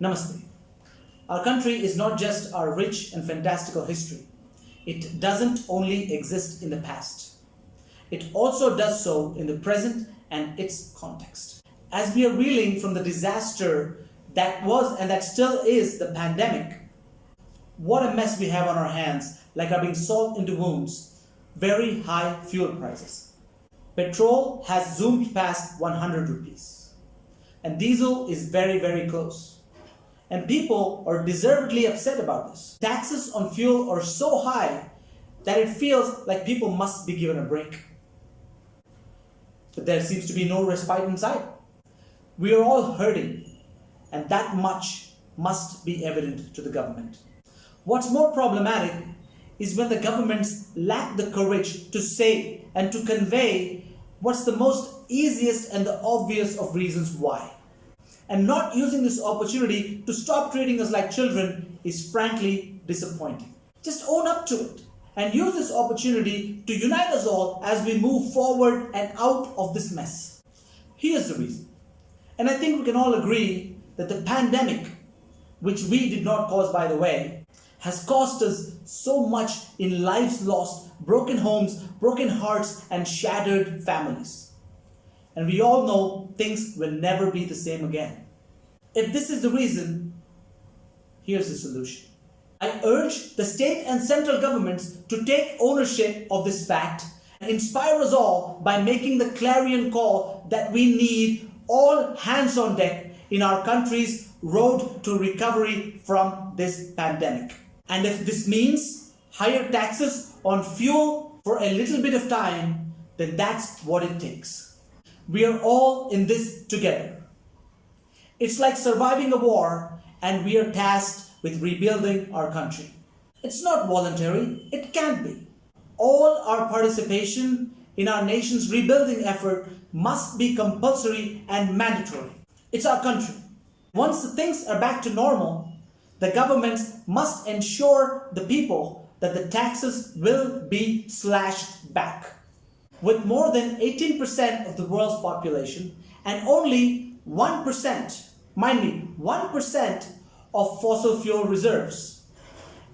Namaste. Our country is not just our rich and fantastical history. It doesn't only exist in the past. It also does so in the present and its context. As we are reeling from the disaster that was and that still is the pandemic, what a mess we have on our hands, like rubbing salt into wounds. Very high fuel prices. Petrol has zoomed past 100 rupees. And diesel is very, very close. And people are deservedly upset about this. Taxes on fuel are so high that it feels like people must be given a break. But there seems to be no respite in sight. We are all hurting, and that much must be evident to the government. What's more problematic is when the governments lack the courage to say and to convey what's the most easiest and the obvious of reasons why. And not using this opportunity to stop treating us like children is frankly disappointing. Just own up to it and use this opportunity to unite us all as we move forward and out of this mess. Here's the reason. And I think we can all agree that the pandemic, which we did not cause by the way, has cost us so much in lives lost, broken homes, broken hearts, and shattered families. And we all know things will never be the same again. If this is the reason, here's the solution. I urge the state and central governments to take ownership of this fact and inspire us all by making the clarion call that we need all hands on deck in our country's road to recovery from this pandemic. And if this means higher taxes on fuel for a little bit of time, then that's what it takes. We are all in this together. It's like surviving a war, and we are tasked with rebuilding our country. It's not voluntary, it can't be. All our participation in our nation's rebuilding effort must be compulsory and mandatory. It's our country. Once the things are back to normal, the governments must ensure the people that the taxes will be slashed back. With more than 18% of the world's population and only 1%, mind me, 1% of fossil fuel reserves,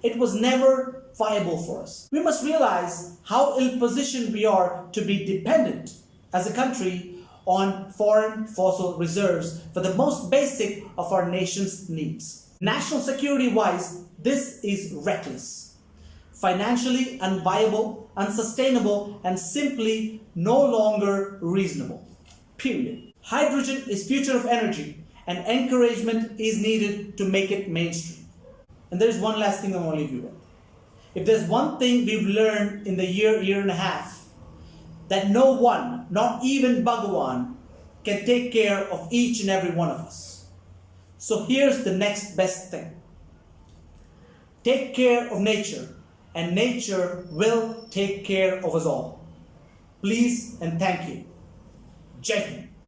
it was never viable for us. We must realize how ill-positioned we are to be dependent as a country on foreign fossil reserves for the most basic of our nation's needs. National security-wise, this is reckless, financially unviable, unsustainable, and simply no longer reasonable. Period. Hydrogen is future of energy, and encouragement is needed to make it mainstream. And there's one last thing I want to leave you with. If there's one thing we've learned in the year and a half, that no one, not even Bhagavan, can take care of each and every one of us. So here's the next best thing. Take care of nature, and nature will take care of us all. Please and thank you. Jai Hind.